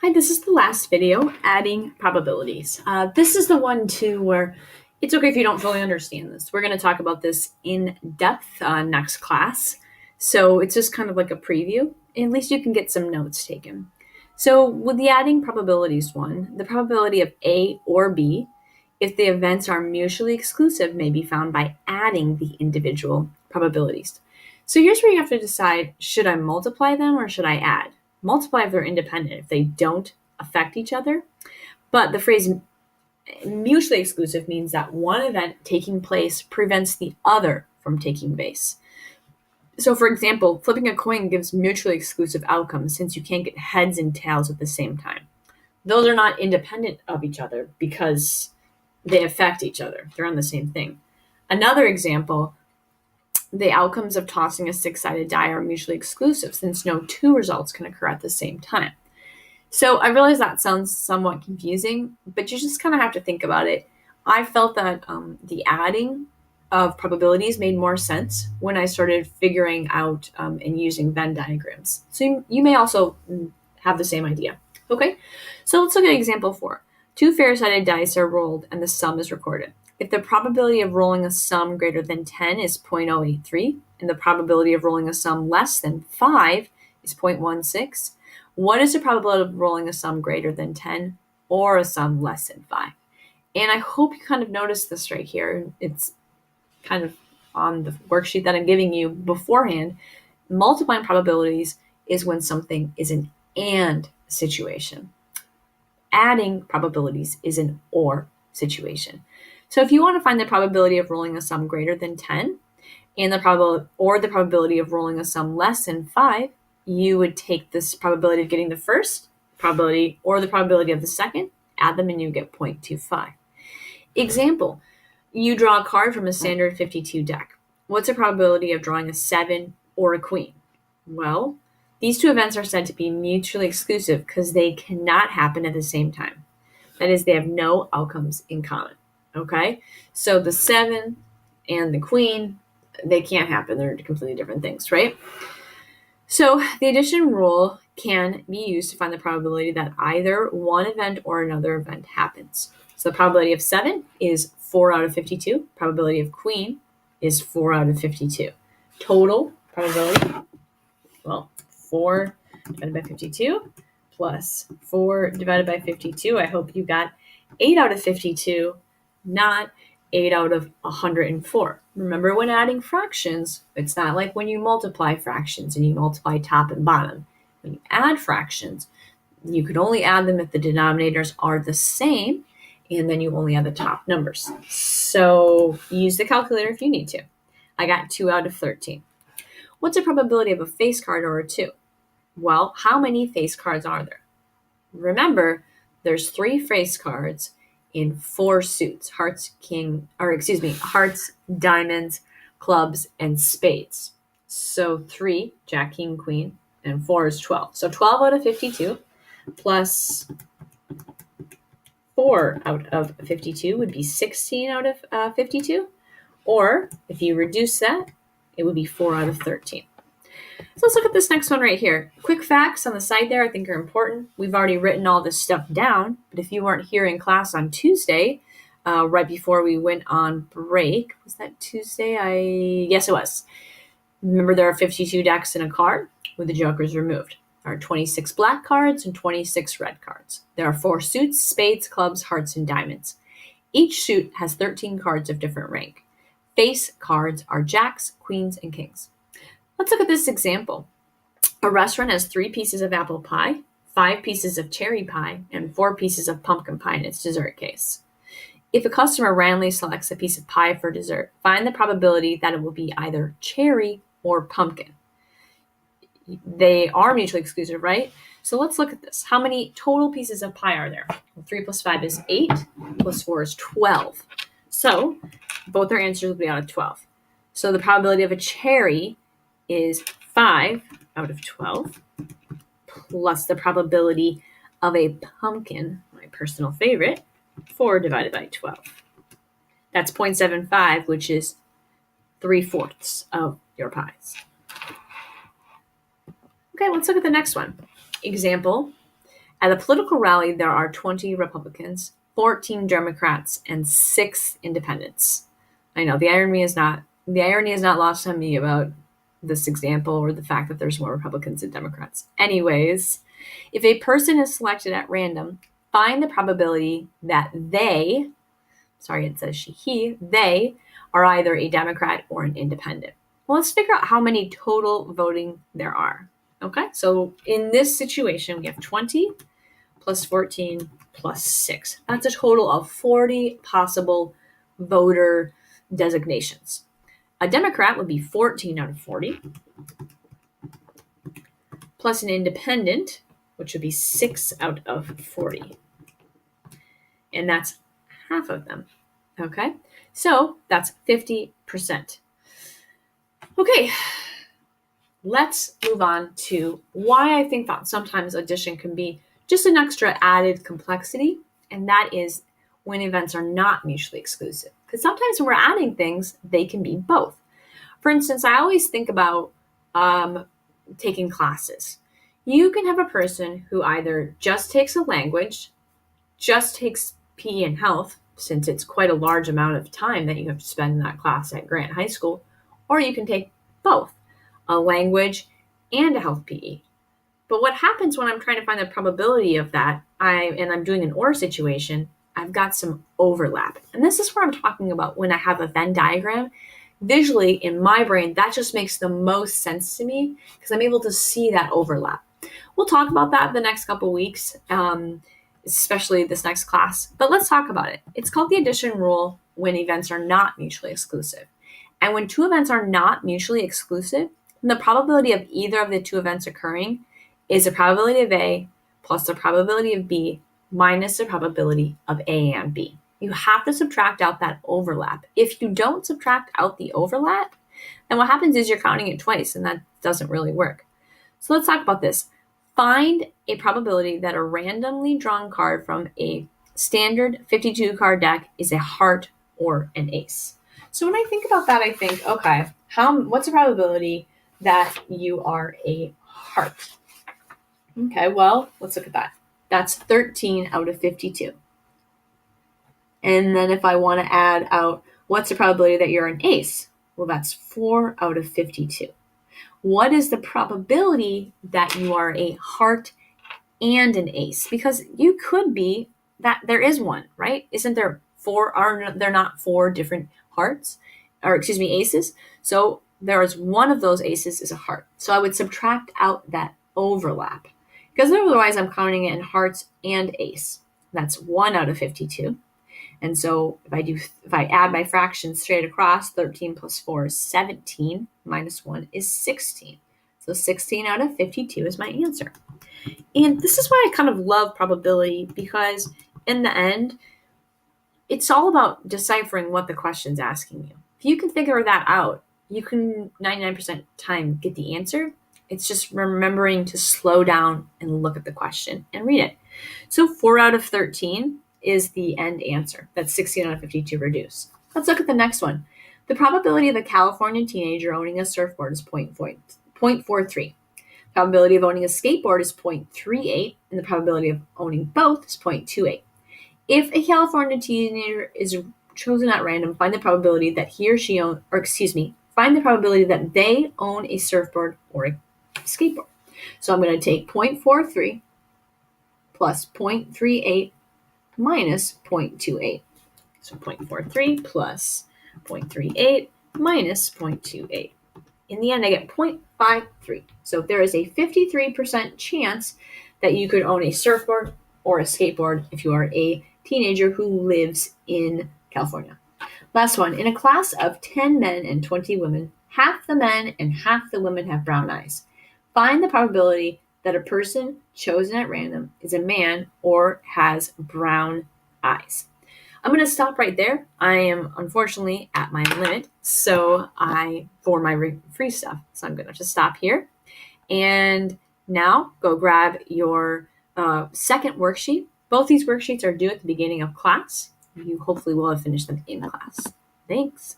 Hi, this is the last video, adding probabilities. This is the one too where it's okay if you don't fully understand this. We're going to talk about this in depth next class. So it's just kind of like a preview. At least you can get some notes taken. So with the adding probabilities one, the probability of A or B, if the events are mutually exclusive, may be found by adding the individual probabilities. So here's where you have to decide, should I multiply them or should I add? Multiply if they're independent, if they don't affect each other. But the phrase mutually exclusive means that one event taking place prevents the other from taking place. So, for example, flipping a coin gives mutually exclusive outcomes since you can't get heads and tails at the same time. Those are not independent of each other because they affect each other. They're on the same thing. Another example, the outcomes of tossing a six-sided die are mutually exclusive since no two results can occur at the same time. So I realize that sounds somewhat confusing, but you just kind of have to think about it. I felt that the adding of probabilities made more sense when I started figuring out and using Venn diagrams. So you may also have the same idea. Okay, so let's look at example 4. Two fair-sided dice are rolled and the sum is recorded. If the probability of rolling a sum greater than 10 is 0.083 and the probability of rolling a sum less than 5 is 0.16, what is the probability of rolling a sum greater than 10 or a sum less than 5? And I hope you kind of noticed this right here. It's kind of on the worksheet that I'm giving you beforehand. Multiplying probabilities is when something is an and situation. Adding probabilities is an or situation. So if you want to find the probability of rolling a sum greater than 10 and the probability of rolling a sum less than 5, you would take this probability of getting the first probability or the probability of the second, add them, and you get 0.25. Example, you draw a card from a standard 52 deck. What's the probability of drawing a 7 or a queen? Well, these two events are said to be mutually exclusive because they cannot happen at the same time. That is, they have no outcomes in common. Okay? So the 7 and the queen, they can't happen. They're completely different things, right? So the addition rule can be used to find the probability that either one event or another event happens. So the probability of 7 is 4 out of 52. Probability of queen is 4 out of 52. Total probability, well, 4 divided by 52 plus 4 divided by 52. I hope you got 8 out of 52, not 8 out of 104. Remember, when adding fractions, it's not like when you multiply fractions and you multiply top and bottom. When you add fractions, you could only add them if the denominators are the same, and then you only add the top numbers. So use the calculator if you need to. I got 2 out of 13. What's the probability of a face card or a 2? Well, how many face cards are there? Remember, there's 3 face cards in 4 suits: hearts, hearts, diamonds, clubs, and spades. So 3, jack, king, queen, and 4 is 12. So 12 out of 52 plus 4 out of 52 would be 16 out of 52. Or if you reduce that, it would be 4 out of 13. So let's look at this next one right here. Quick facts on the side there I think are important. We've already written all this stuff down, but if you weren't here in class on Tuesday, right before we went on break, was that Tuesday? Yes, it was. Remember, there are 52 decks in a card with the jokers removed. There are 26 black cards and 26 red cards. There are 4 suits: spades, clubs, hearts, and diamonds. Each suit has 13 cards of different rank. Face cards are jacks, queens, and kings. Let's look at this example. A restaurant has 3 pieces of apple pie, 5 pieces of cherry pie, and 4 pieces of pumpkin pie in its dessert case. If a customer randomly selects a piece of pie for dessert, find the probability that it will be either cherry or pumpkin. They are mutually exclusive, right? So let's look at this. How many total pieces of pie are there? Well, 3 plus 5 is 8, plus 4 is 12. So both our answers will be out of 12. So the probability of a cherry is 5 out of 12, plus the probability of a pumpkin, my personal favorite, 4 divided by 12. That's 0.75, which is 3/4 of your pies. Okay, let's look at the next one. Example, At a political rally, there are 20 Republicans, 14 Democrats, and 6 independents. I know the irony is not lost on me about this example or the fact that there's more Republicans than Democrats. Anyways, if a person is selected at random, find the probability that they are either a Democrat or an independent. Well, let's figure out how many total voting there are. Okay, so in this situation, we have 20 plus 14 plus 6. That's a total of 40 possible voter designations. A Democrat would be 14 out of 40, plus an independent, which would be 6 out of 40. And that's half of them. Okay, so that's 50%. Okay, let's move on to why I think that sometimes addition can be just an extra added complexity, and that is when events are not mutually exclusive. Because sometimes when we're adding things, they can be both. For instance, I always think about taking classes. You can have a person who either just takes a language, just takes PE and health, since it's quite a large amount of time that you have to spend in that class at Grant High School, or you can take both, a language and a health PE. But what happens when I'm trying to find the probability of that, I'm doing an OR situation, I've got some overlap. And this is where I'm talking about when I have a Venn diagram. Visually, in my brain, that just makes the most sense to me because I'm able to see that overlap. We'll talk about that the next couple weeks, especially this next class. But let's talk about it. It's called the addition rule when events are not mutually exclusive. And when two events are not mutually exclusive, then the probability of either of the two events occurring is the probability of A plus the probability of B minus the probability of A and B. You have to subtract out that overlap. If you don't subtract out the overlap, then what happens is you're counting it twice, and that doesn't really work. So let's talk about this. Find a probability that a randomly drawn card from a standard 52 card deck is a heart or an ace. So when I think about that, I think, okay, what's the probability that you are a heart? Okay, well, let's look at that. That's 13 out of 52. And then if I want to add out what's the probability that you're an ace? Well, that's 4 out of 52. What is the probability that you are a heart and an ace? Because you could be that there is one, right? Isn't there four? Are there not 4 different hearts? Or excuse me, aces? So there is one of those aces is a heart. So I would subtract out that overlap. Because otherwise I'm counting it in hearts and ace. That's 1 out of 52. And so if I add my fractions straight across, 13 plus 4 is 17, minus 1 is 16. So 16 out of 52 is my answer. And this is why I kind of love probability, because in the end, it's all about deciphering what the question's asking you. If you can figure that out, you can 99% time get the answer. It's just remembering to slow down and look at the question and read it. So 4 out of 13 is the end answer. That's 16 out of 52 reduced. Let's look at the next one. The probability of a California teenager owning a surfboard is 0.43. Probability of owning a skateboard is 0.38, and the probability of owning both is 0.28. If a California teenager is chosen at random, find the probability that find the probability that they own a surfboard or a skateboard. So I'm going to take 0.43 plus 0.38 minus 0.28. So 0.43 plus 0.38 minus 0.28. In the end, I get 0.53. So there is a 53% chance that you could own a surfboard or a skateboard if you are a teenager who lives in California. Last one. In a class of 10 men and 20 women, half the men and half the women have brown eyes. Find the probability that a person chosen at random is a man or has brown eyes. I'm going to stop right there. I am unfortunately at my limit for my free stuff. So I'm going to just stop here. And now go grab your second worksheet. Both these worksheets are due at the beginning of class. You hopefully will have finished them in class. Thanks.